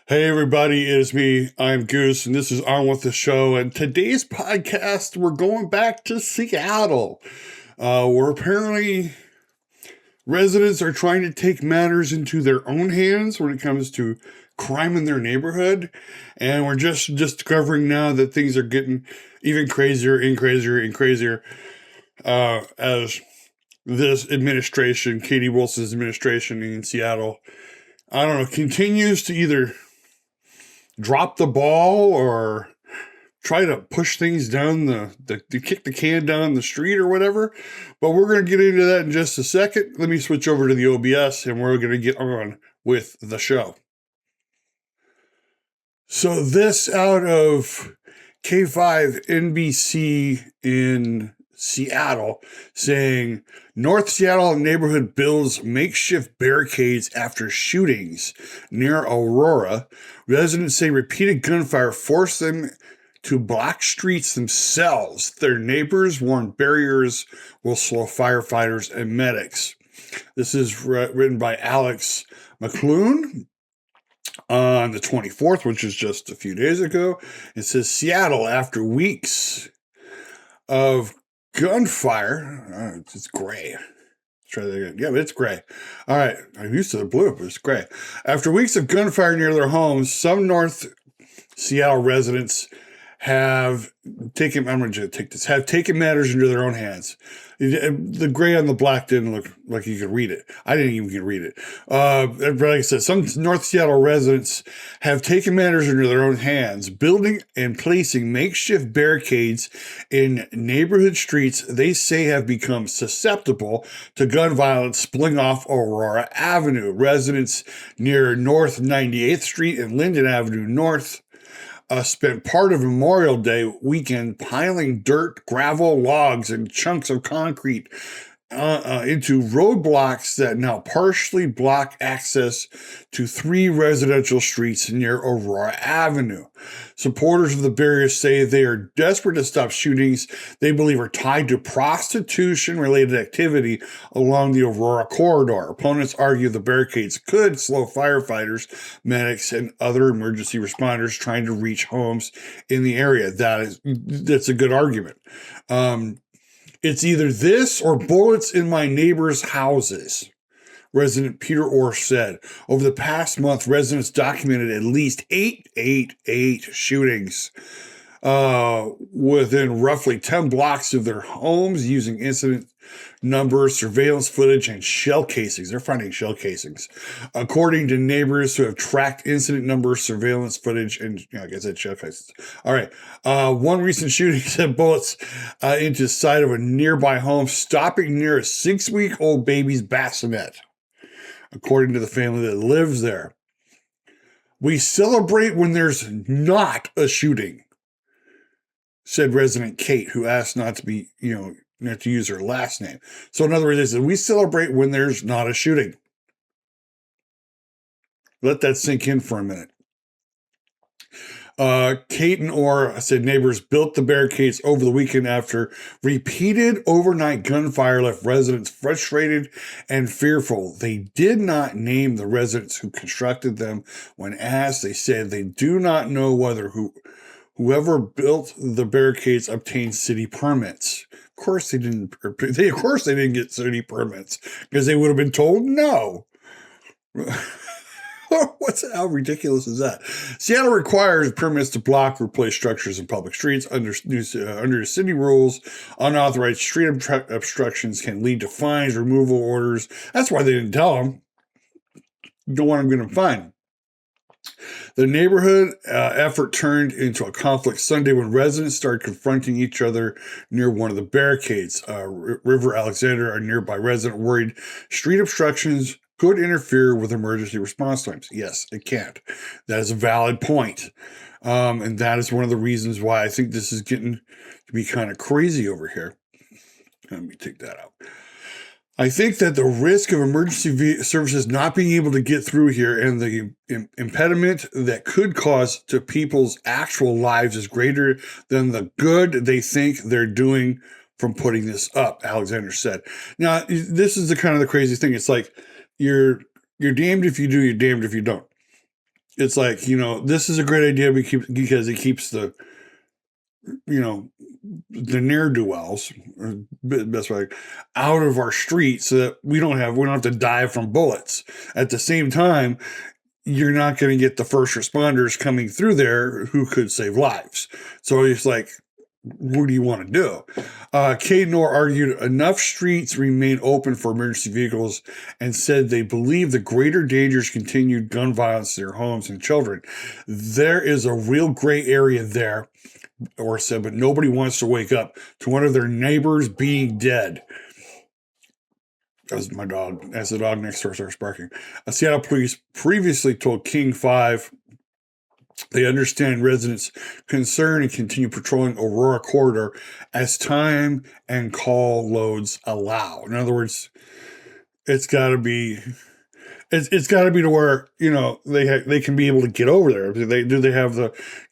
Hey everybody, it is me. I'm Goose, and this is On With the Show. And today's podcast, we're going back to Seattle, where apparently residents are trying to take matters into their own hands when it comes to crime in their neighborhood. And we're just discovering now that things are getting even crazier and crazier and crazier as this administration, Katie Wilson's administration in Seattle, I don't know, continues to either drop the ball or try to push things down to kick the can down the street or whatever. But we're going to get into that in just a second. Let me switch over to the OBS and we're going to get on with the show. So this out of K5 NBC in Seattle saying North Seattle neighborhood builds makeshift barricades after shootings near Aurora. Residents say repeated gunfire forced them to block streets themselves. Their neighbors warn barriers will slow firefighters and medics. This is written by Alex McClune on the 24th, which is just a few days ago. It says Seattle, after weeks of gunfire, it's gray. Let's try that again. Yeah, but it's gray. All right, I'm used to the blue, but it's gray. After weeks of gunfire near their homes, some North Seattle residents have taken matters into their own hands. The gray on the black didn't look like you could read it. I didn't even read it. Like I said, some North Seattle residents have taken matters into their own hands, building and placing makeshift barricades in neighborhood streets they say have become susceptible to gun violence spilling off Aurora Avenue. Residents near North 98th Street and Linden Avenue North spent part of Memorial Day weekend piling dirt, gravel, logs, and chunks of concrete into roadblocks that now partially block access to 3 residential streets near Aurora Avenue. Supporters of the barriers say they are desperate to stop shootings they believe are tied to prostitution-related activity along the Aurora corridor. Opponents argue the barricades could slow firefighters, medics, and other emergency responders trying to reach homes in the area. That's a good argument. It's either this or bullets in my neighbors' houses, resident Peter Orr said. Over the past month, residents documented at least eight shootings within roughly 10 blocks of their homes using incident numbers, surveillance footage, and shell casings. They're finding shell casings. According to neighbors who have tracked incident numbers, surveillance footage, and like I said, shell casings. All right. One recent shooting sent bullets into the side of a nearby home, stopping near a 6-week-old baby's bassinet, according to the family that lives there. We celebrate when there's not a shooting, said resident Kate, who asked not to use her last name. So in other words, they said, we celebrate when there's not a shooting. Let that sink in for a minute. Kate and Orr said neighbors built the barricades over the weekend after repeated overnight gunfire left residents frustrated and fearful. They did not name the residents who constructed them. When asked, they said they do not know whether whoever built the barricades obtained city permits. Of course they didn't. Of course they didn't get city permits because they would have been told no. How ridiculous is that? Seattle requires permits to block or replace structures in public streets under city rules. Unauthorized street obstructions can lead to fines, removal orders. That's why they didn't tell them. You don't want them going to fine. The neighborhood effort turned into a conflict Sunday when residents started confronting each other near one of the barricades. River Alexander, a nearby resident, worried street obstructions could interfere with emergency response times. Yes, it can't. That is a valid point. And that is one of the reasons why I think this is getting to be kind of crazy over here. Let me take that out. I think that the risk of emergency services not being able to get through here and the impediment that could cause to people's actual lives is greater than the good they think they're doing from putting this up, Alexander said. Now, this is the kind of the crazy thing. It's like you're damned if you do, you're damned if you don't. it's like, this is a great idea because it keeps the, the ne'er-do-wells, or best way, out of our streets so that we don't have to die from bullets. At the same time, you're not going to get the first responders coming through there who could save lives. So it's like, what do you want to do? Kate Noor argued enough streets remain open for emergency vehicles and said they believe the greater dangers continued gun violence to their homes and children. There is a real gray area there, or said, but nobody wants to wake up to one of their neighbors being dead. That's my dog. As the dog next door starts barking. Seattle police previously told King 5 they understand residents' concern and continue patrolling Aurora corridor as time and call loads allow. In other words, it's got to be to where they can be able to get over there.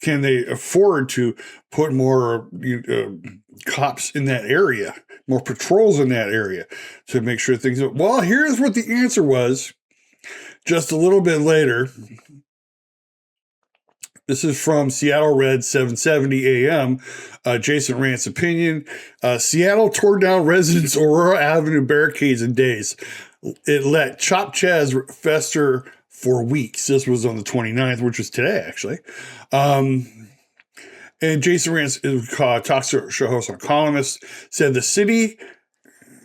Can they afford to put more cops in that area, more patrols in that area to make sure things. Well, here's what the answer was. Just a little bit later. This is from Seattle Red 770 AM. Jason Rant's opinion. Seattle tore down residents' Aurora Avenue barricades in days. It let Chop Chaz fester for weeks. This was on the 29th, which was today, actually. And Jason Rant, talk show host and columnist, said the city...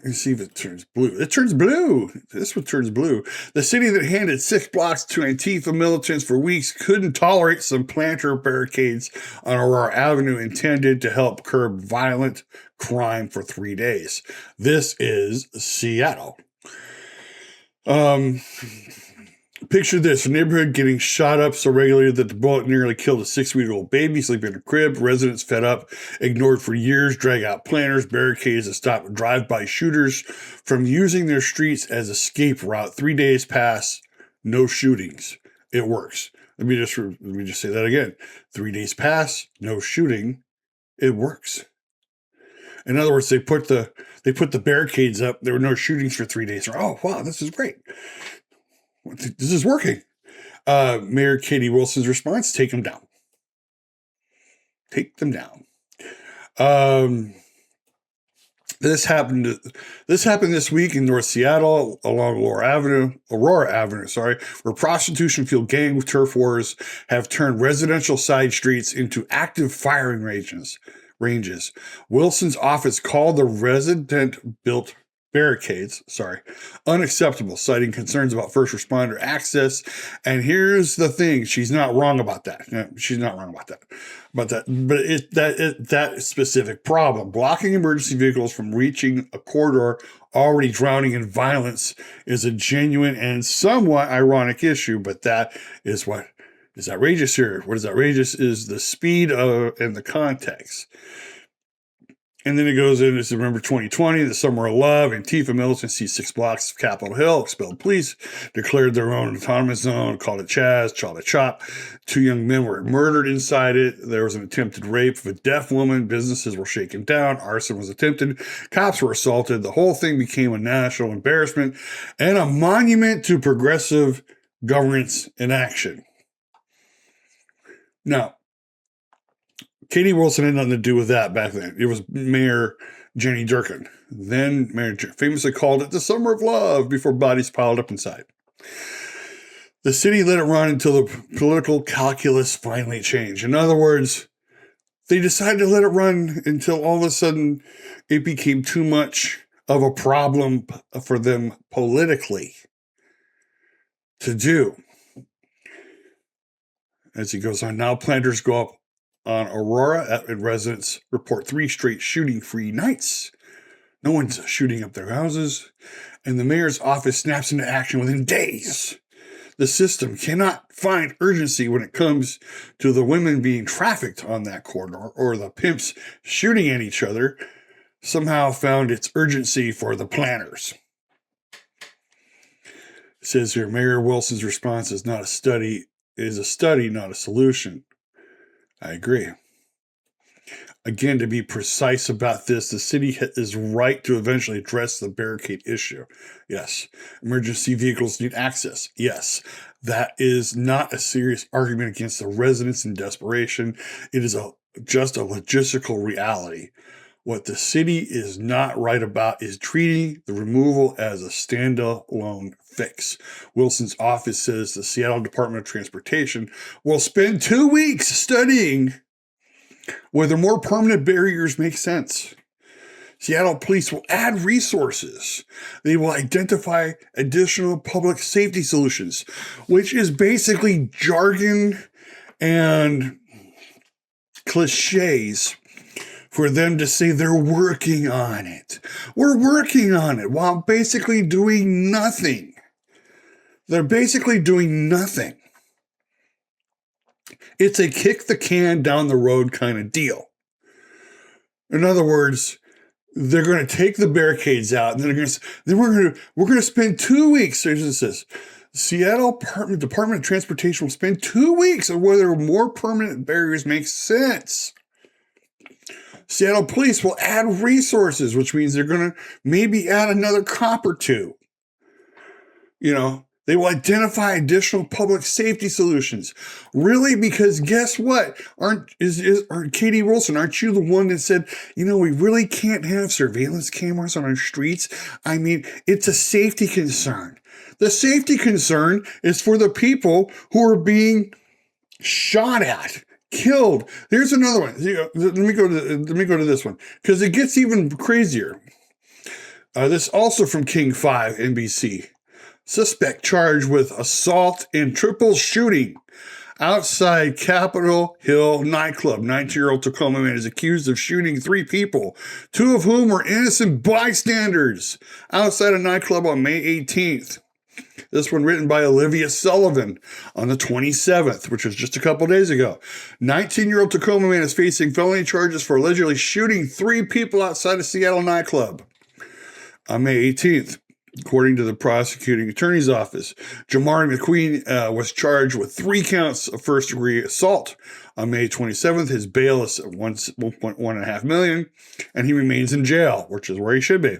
Let's see if it turns blue. It turns blue. This one turns blue. The city that handed 6 blocks to Antifa militants for weeks couldn't tolerate some planter barricades on Aurora Avenue intended to help curb violent crime for 3 days. This is Seattle. Picture this, a neighborhood getting shot up so regularly that the bullet nearly killed a 6-week-old baby sleeping in a crib. Residents fed up, ignored for years, drag out planters, barricades to stop drive-by shooters from using their streets as escape route. 3 days pass, no shootings. It works. Let me just say that again. 3 days pass, no shooting. It works. In other words, they put the barricades up. There were no shootings for 3 days. Oh, wow, this is great. This is working. Mayor Katie Wilson's response, take them down. Take them down. This happened this week in North Seattle along Aurora Avenue, where prostitution-fueled gang turf wars have turned residential side streets into active firing ranges. Wilson's office called the resident-built barricades, unacceptable, citing concerns about first responder access. And here's the thing, she's not wrong about that. No, she's not wrong about that. But that specific problem, blocking emergency vehicles from reaching a corridor already drowning in violence, is a genuine and somewhat ironic issue. But that is what is outrageous here. What is outrageous is the speed and the context. And then it goes in, it's November 2020, the summer of love. Antifa militants seized 6 blocks of Capitol Hill, expelled police, declared their own autonomous zone, called it Chaz, called it Chop. 2 young men were murdered inside it. There was an attempted rape of a deaf woman. Businesses were shaken down. Arson was attempted. Cops were assaulted. The whole thing became a national embarrassment and a monument to progressive governance inaction. Now, Katie Wilson had nothing to do with that back then. It was Mayor Jenny Durkin. Then Mayor famously called it the summer of love before bodies piled up inside. The city let it run until the political calculus finally changed. In other words, they decided to let it run until all of a sudden it became too much of a problem for them politically to do. As he goes on, now planters go up on Aurora, and residents report 3 straight shooting-free nights. No one's shooting up their houses, and the mayor's office snaps into action within days. The system cannot find urgency when it comes to the women being trafficked on that corridor or the pimps shooting at each other. Somehow found its urgency for the planners. It says here, Mayor Wilson's response is a study, not a solution. I agree. Again, to be precise about this, the city is right to eventually address the barricade issue. Yes. Emergency vehicles need access. Yes. That is not a serious argument against the residents in desperation. It is just a logistical reality. What the city is not right about is treating the removal as a standalone fix. Wilson's office says the Seattle Department of Transportation will spend 2 weeks studying whether more permanent barriers make sense. Seattle police will add resources. They will identify additional public safety solutions, which is basically jargon and cliches for them to say they're working on it. We're working on it while basically doing nothing. They're basically doing nothing. It's a kick the can down the road kind of deal. In other words, they're going to take the barricades out, and then we're going to spend 2 weeks. It says Seattle Department of Transportation will spend 2 weeks on whether more permanent barriers make sense. Seattle police will add resources, which means they're going to maybe add another cop or two. They will identify additional public safety solutions. Really? Because guess what? Aren't Katie Wilson, aren't you the one that said, we really can't have surveillance cameras on our streets? I mean, it's a safety concern. The safety concern is for the people who are being shot at, killed. There's another one. Let me go to this one because it gets even crazier. This also from King 5 NBC. Suspect charged with assault and triple shooting outside Capitol Hill nightclub. 19-year-old Tacoma man is accused of shooting 3 people, 2 of whom were innocent bystanders outside a nightclub on May 18th. This one written by Olivia Sullivan on the 27th, which was just a couple days ago. 19-year-old Tacoma man is facing felony charges for allegedly shooting 3 people outside a Seattle nightclub on May 18th. According to the prosecuting attorney's office, Jamari McQueen was charged with 3 counts of first-degree assault. On May 27th, his bail is $1.5 million, and he remains in jail, which is where he should be.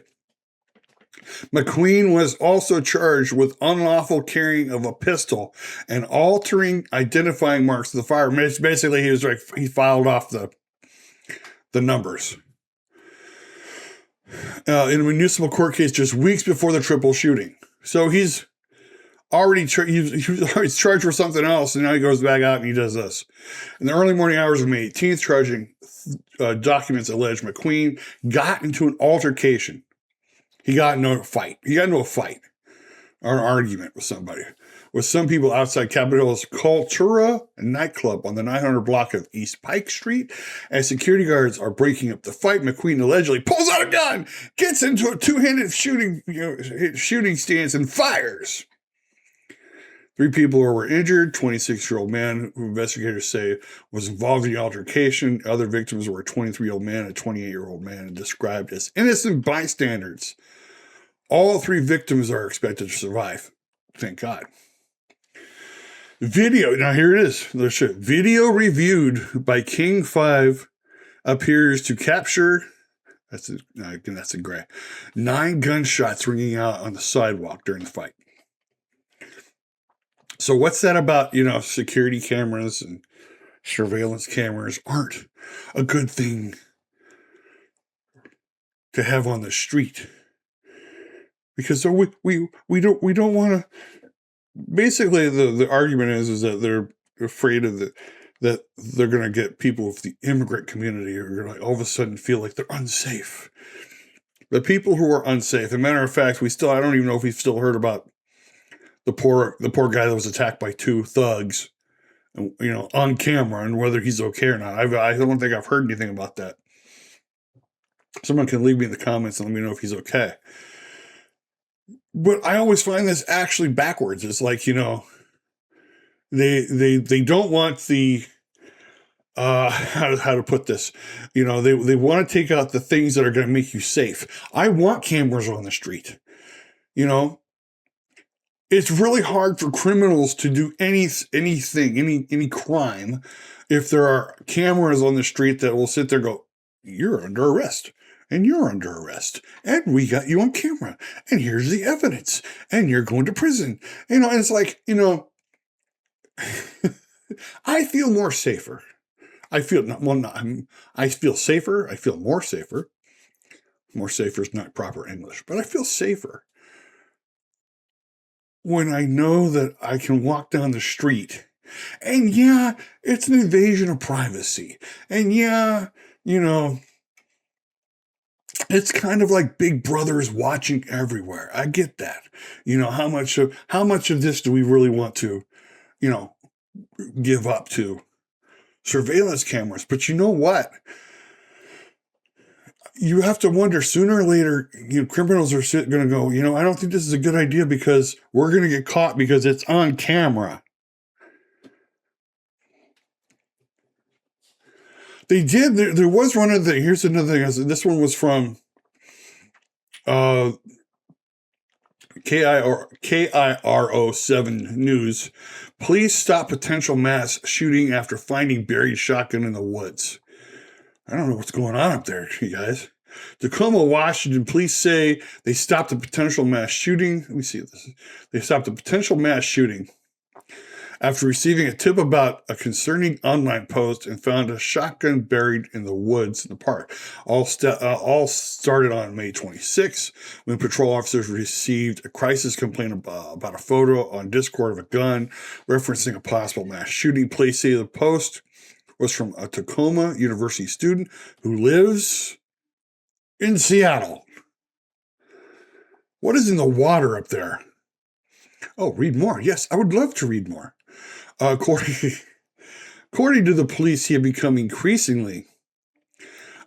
McQueen was also charged with unlawful carrying of a pistol and altering identifying marks of the firearm. Basically, he filed off the numbers. In a municipal court case just weeks before the triple shooting. So he's already he's charged for something else, and now he goes back out and he does this. In the early morning hours of May 18th, charging documents allege McQueen got into an altercation. He got into a fight. Or an argument with somebody. With some people outside Capitol Hill's Cultura nightclub on the 900 block of East Pike Street. As security guards are breaking up the fight, McQueen allegedly pulls out a gun, gets into a two-handed shooting stance, and fires. 3 people were injured. 26-year-old man, who investigators say was involved in the altercation. Other victims were a 23-year-old man and a 28-year-old man, described as innocent bystanders. All 3 victims are expected to survive. Thank God. Video, now here it is. Video reviewed by King 5 appears to capture, that's a gray, 9 gunshots ringing out on the sidewalk during the fight. So what's that about, security cameras and surveillance cameras aren't a good thing to have on the street. Because we don't want to. Basically, the argument is that they're afraid of that they're going to get people of the immigrant community who are going to all of a sudden feel like they're unsafe. The people who are unsafe. As a matter of fact, I don't even know if we've still heard about the poor guy that was attacked by 2 thugs, on camera, and whether he's okay or not. I don't think I've heard anything about that. Someone can leave me in the comments and let me know if he's okay. But I always find this actually backwards. It's like, they don't want the, how to put this, they want to take out the things that are going to make you safe. I want cameras on the street. It's really hard for criminals to do anything, any crime, if there are cameras on the street that will sit there and go, you're under arrest. And you're under arrest, and we got you on camera, and here's the evidence, and you're going to prison. And it's like, I feel more safer. I feel not, well, not, I feel safer. I feel more safer. More safer is not proper English, but I feel safer when I know that I can walk down the street. And yeah, it's an invasion of privacy. And yeah, you know, it's kind of like Big Brother's watching everywhere. I get that. You know, how much of this do we really want to, you know, give up to surveillance cameras? But you know what? You have to wonder sooner or later, criminals are going to go, I don't think this is a good idea because we're going to get caught because it's on camera. They did. There was one other thing. Here's another thing. This one was from KIRO7 News. Police stop potential mass shooting after finding buried shotgun in the woods. I don't know what's going on up there, you guys. Tacoma, Washington, police say they stopped a potential mass shooting. Let me see this. They stopped a potential mass shooting after receiving a tip about a concerning online post and found a shotgun buried in the woods in the park. All started on May 26 when patrol officers received a crisis complaint about a photo on Discord of a gun referencing a possible mass shooting. Police say the post was from a Tacoma University student who lives in Seattle. What is in the water up there? Oh, read more. Yes, I would love to read more. According to the police, he had become increasingly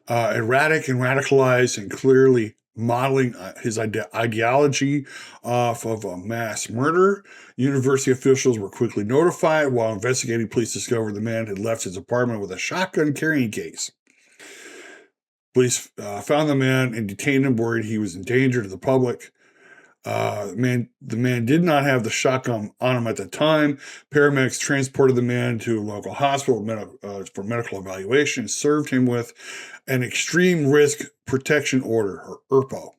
erratic and radicalized and clearly modeling his ideology off of a mass murder. University officials were quickly notified. While investigating, police discovered the man had left his apartment with a shotgun carrying case. Police found the man and detained him, worried he was in danger to the public. The man did not have the shotgun on him at the time. Paramedics transported the man to a local hospital for medical evaluation, served him with an extreme risk protection order, or ERPO.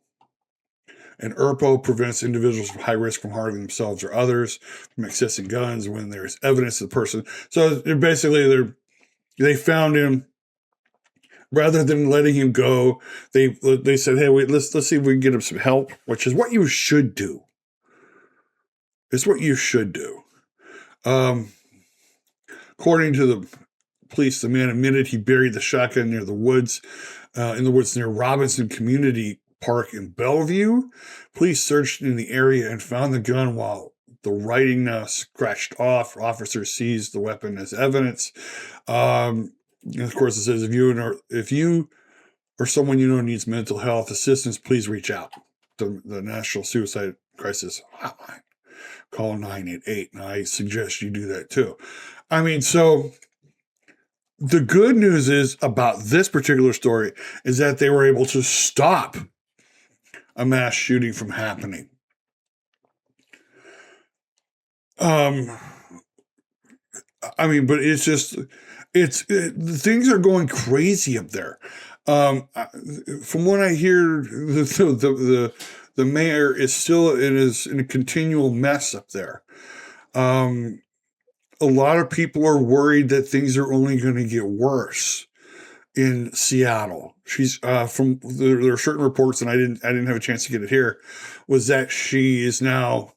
And ERPO prevents individuals from high risk from harming themselves or others from accessing guns when there is evidence of the person. So they found him. Rather than letting him go, they said, "Hey, wait, let's see if we can get him some help," which is what you should do. It's what you should do. According to the police, the man admitted he buried the shotgun near the woods, in the woods near Robinson Community Park in Bellevue. Police searched in the area and found the gun while the writing now scratched off. Officers seized the weapon as evidence. And of course, it says if you or someone you know needs mental health assistance, please reach out to the National Suicide Crisis Hotline. Call 988. And I suggest you do that too. I mean, so the good news is about this particular story is that they were able to stop a mass shooting from happening. I mean, but it's just, things are going crazy up there. From what I hear, the mayor is still in a continual mess up there. A lot of people are worried that things are only going to get worse in Seattle. She's there are certain reports, and I didn't have a chance to get it here, was that she is now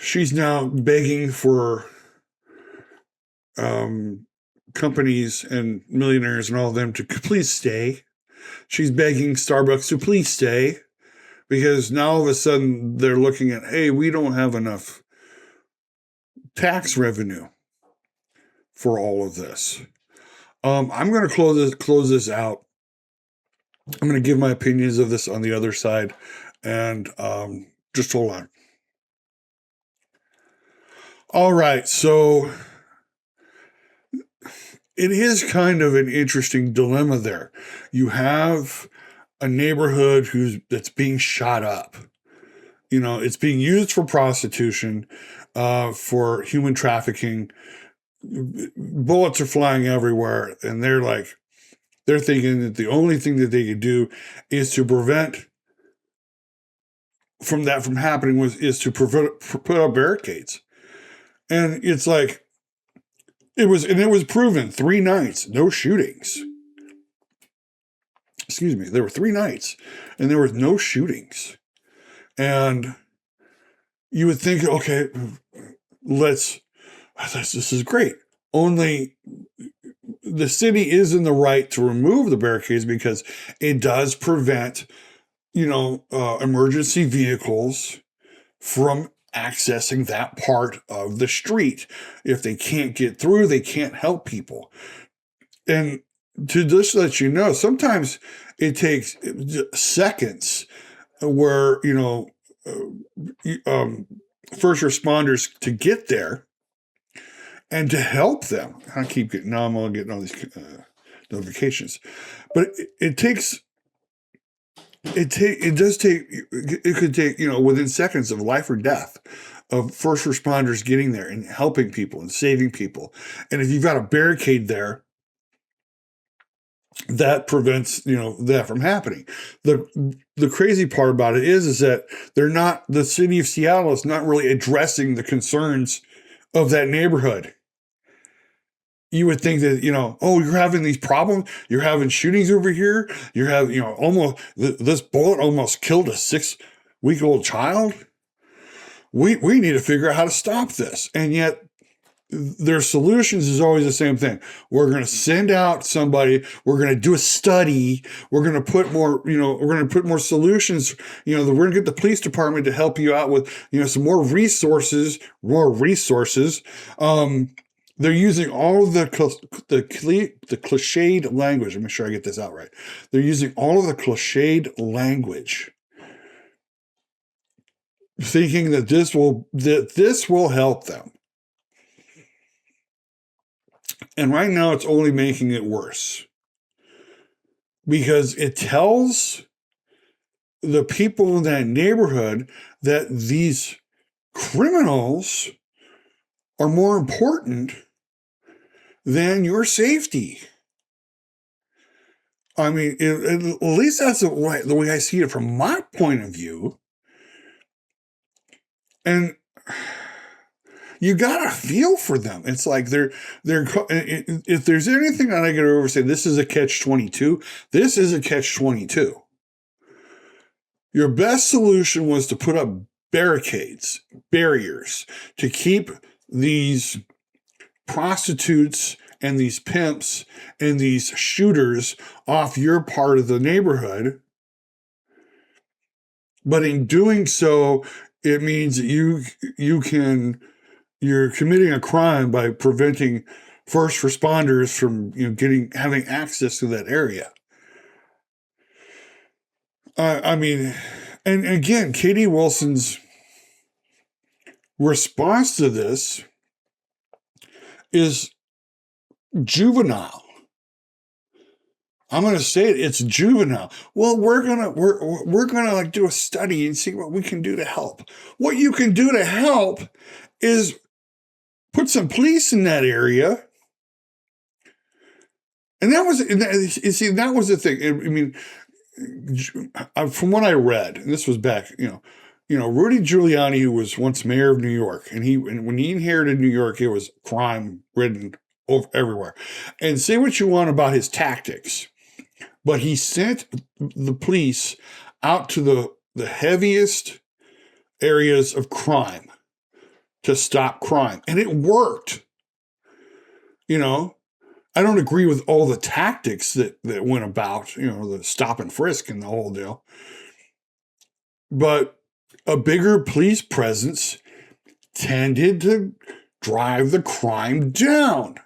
she's now begging for companies and millionaires and all of them to please stay. She's begging Starbucks to please stay because now all of a sudden they're looking at, hey, we don't have enough tax revenue for all of this. I'm going to close this out. I'm going to give my opinions of this on the other side, and just hold on. All right, so it is kind of an interesting dilemma there. You have a neighborhood that's being shot up. It's being used for prostitution, for human trafficking. Bullets are flying everywhere, and they're thinking that the only thing that they could do is to prevent from happening is to put up barricades. And it's like, it was proven 3 nights, no shootings. Excuse me. There were 3 nights and there was no shootings. And you would think, okay, this is great. Only the city is in the right to remove the barricades because it does prevent, emergency vehicles from accessing that part of the street. If they can't get through, they can't help people. And to just let you know, sometimes it takes seconds where, first responders to get there and to help them. I'm getting all these notifications, but it could take, within seconds of life or death of first responders getting there and helping people and saving people. And if you've got a barricade there, that prevents, that from happening. The crazy part about it is that the city of Seattle is not really addressing the concerns of that neighborhood. You would think that, you're having these problems. You're having shootings over here. You're having, almost this bullet almost killed a 6-week-old child. We need to figure out how to stop this. And yet their solutions is always the same thing. We're going to send out somebody. We're going to do a study. We're going to put more, solutions. We're going to get the police department to help you out with, some more resources. They're using all of the cliched language. Let me make sure I get this out right. They're using all of the cliched language, thinking that this will help them. And right now, it's only making it worse because it tells the people in that neighborhood that these criminals are more important than your safety. I mean, at least that's the way I see it from my point of view. And you gotta feel for them. It's like they're. If there's anything that I get over, say this is a catch-22. This is a catch-22. Your best solution was to put up barriers to keep these prostitutes and these pimps and these shooters off your part of the neighborhood. But in doing so, it means that you're committing a crime by preventing first responders from having access to that area. And again, Katie Wilson's response to this is juvenile. I'm going to say it. It's juvenile. Well, we're gonna do a study and see what we can do to help. What you can do to help is put some police in that area. And that was the thing. I mean, from what I read, and this was back, Rudy Giuliani, who was once mayor of New York, and when he inherited New York, it was crime ridden everywhere. And say what you want about his tactics, but he sent the police out to the heaviest areas of crime to stop crime, and it worked. I don't agree with all the tactics that went about, the stop and frisk and the whole deal. But a bigger police presence tended to drive the crime down.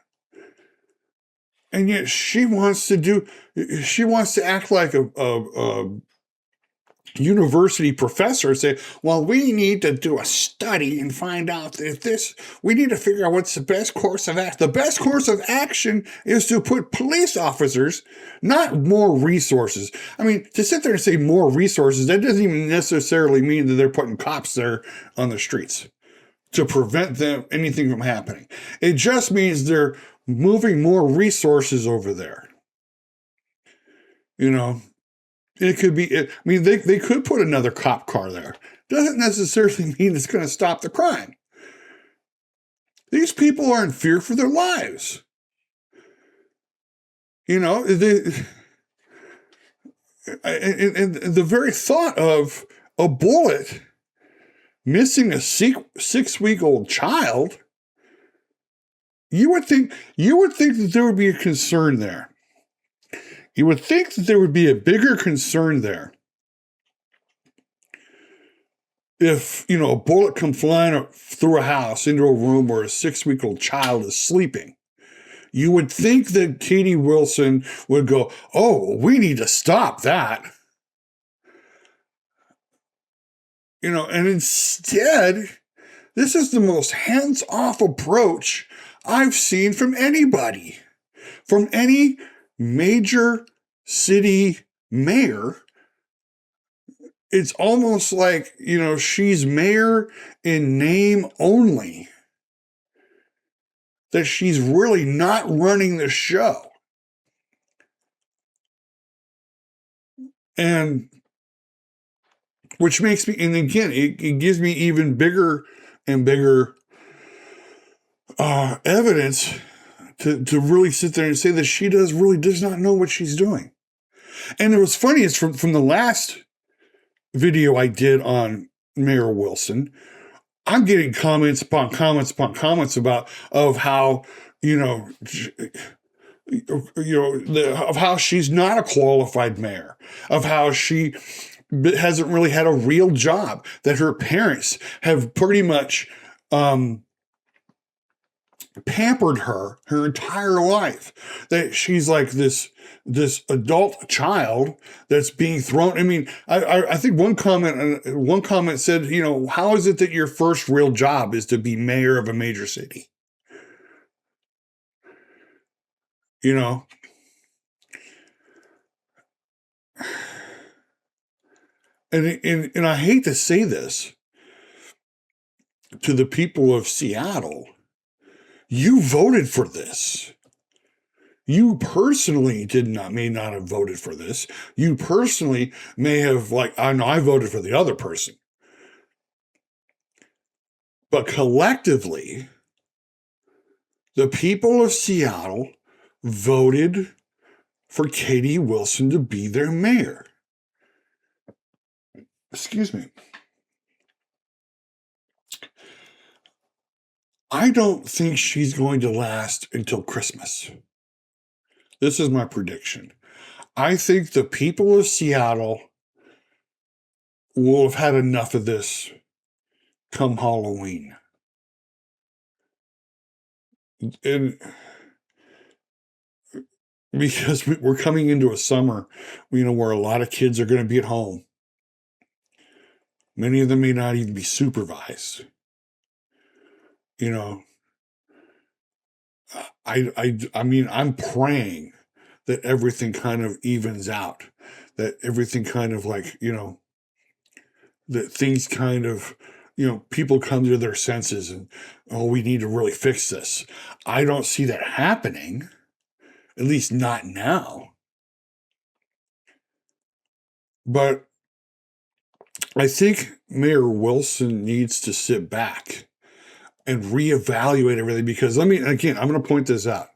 And yet she wants to act like a university professor and say, well, we need to do a study and find out we need to figure out what's the best course of action. The best course of action is to put police officers, not more resources. I mean, to sit there and say more resources, that doesn't even necessarily mean that they're putting cops there on the streets to prevent anything from happening. It just means they're moving more resources over there. It could be, I mean, they could put another cop car there. Doesn't necessarily mean it's going to stop the crime. These people are in fear for their lives. You know, and the very thought of a bullet missing a 6-week-old child, you would think that there would be a concern there. You would think that there would be a bigger concern there if, you know, a bullet come flying through a house into a room where a 6-week-old child is sleeping. You would think that Katie Wilson would go, oh, we need to stop that. You know, and instead, this is the most hands-off approach I've seen from anybody, from any major city mayor. It's almost like, you know, she's mayor in name only, that she's really not running the show. And which makes me, and again, it gives me even bigger and bigger evidence to really sit there and say that she does not know what she's doing. And it was funny, it's from the last video I did on Mayor Wilson, I'm getting comments upon comments upon comments of how, of how she's not a qualified mayor, of how she hasn't really had a real job, that her parents have pretty much pampered her entire life, that she's like this adult child that's being thrown. I mean, I think one comment said, you know, how is it that your first real job is to be mayor of a major city? You know, and I hate to say this to the people of Seattle, you voted for this. You personally may not have voted for this. You personally may have, like, I know I voted for the other person. But collectively, the people of Seattle voted for Katie Wilson to be their mayor. Excuse me. I don't think she's going to last until Christmas. This is my prediction. I think the people of Seattle will have had enough of this come Halloween. And because we're coming into a summer, you know, where a lot of kids are going to be at home. Many of them may not even be supervised. You know, I mean, I'm praying that everything kind of evens out, that everything kind of, like, you know, that things kind of, you know, people come to their senses and, oh, we need to really fix this. I don't see that happening, at least not now. But I think Mayor Wilson needs to sit back and reevaluate everything, because I'm going to point this out.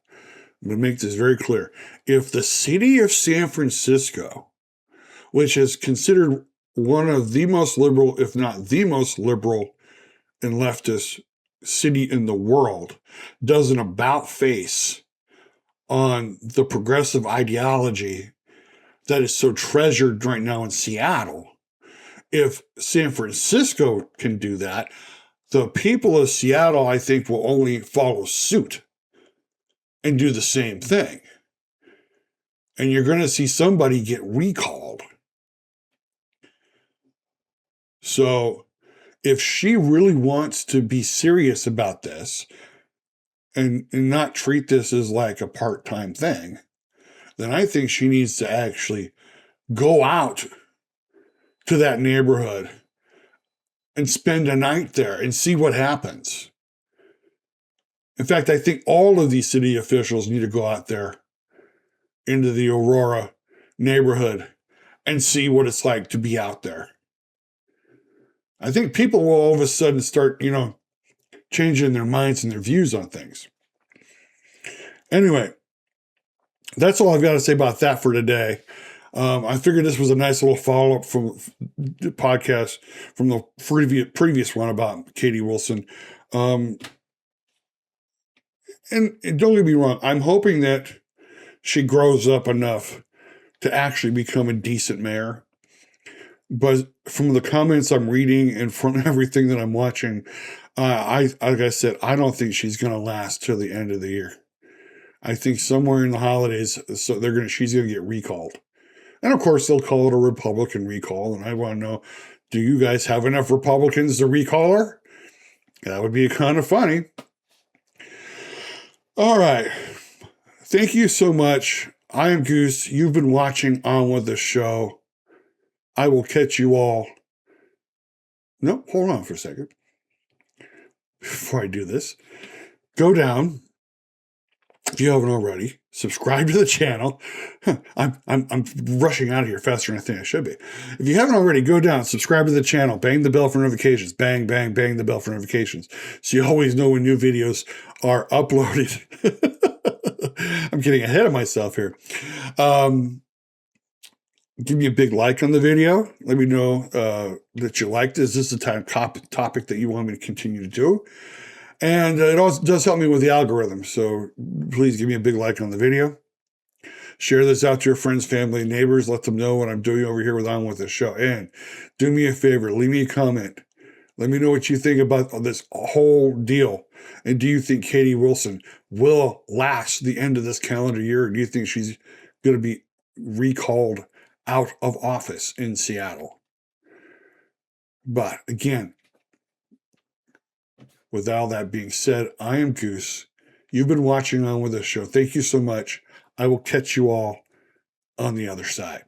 I'm going to make this very clear. If the city of San Francisco, which is considered one of the most liberal, if not the most liberal and leftist city in the world, does an about face on the progressive ideology that is so treasured right now in Seattle, if San Francisco can do that, the people of Seattle, I think, will only follow suit and do the same thing. And you're going to see somebody get recalled. So if she really wants to be serious about this and not treat this as like a part-time thing, then I think she needs to actually go out to that neighborhood and spend a night there and see what happens. In fact, I think all of these city officials need to go out there into the Aurora neighborhood and see what it's like to be out there. I think people will all of a sudden start, changing their minds and their views on things. Anyway, that's all I've got to say about that for today. I figured this was a nice little follow-up from the podcast from the previous one about Katie Wilson. And don't get me wrong, I'm hoping that she grows up enough to actually become a decent mayor. But from the comments I'm reading and from everything that I'm watching, like I said, I don't think she's going to last till the end of the year. I think somewhere in the holidays, she's going to get recalled. And of course, they'll call it a Republican recall. And I want to know, do you guys have enough Republicans to recall her? That would be kind of funny. All right. Thank you so much. I am Goose. You've been watching On With The Show. I will catch you all. No, hold on for a second. Before I do this, go down. If you haven't already, subscribe to the channel. I'm rushing out of here faster than I think I should be. If you haven't already, go down, subscribe to the channel, bang the bell for notifications, bang, bang, bang the bell for notifications, so you always know when new videos are uploaded. I'm getting ahead of myself here. Give me a big like on the video. Let me know that you liked it. Is this the topic that you want me to continue to do? And it also does help me with the algorithm. So please give me a big like on the video. Share this out to your friends, family, and neighbors. Let them know what I'm doing over here with On With The Show. And do me a favor, leave me a comment. Let me know what you think about this whole deal. And do you think Katie Wilson will last the end of this calendar year? Or do you think she's going to be recalled out of office in Seattle? But again, with all that being said, I am Goose. You've been watching On With The Show. Thank you so much. I will catch you all on the other side.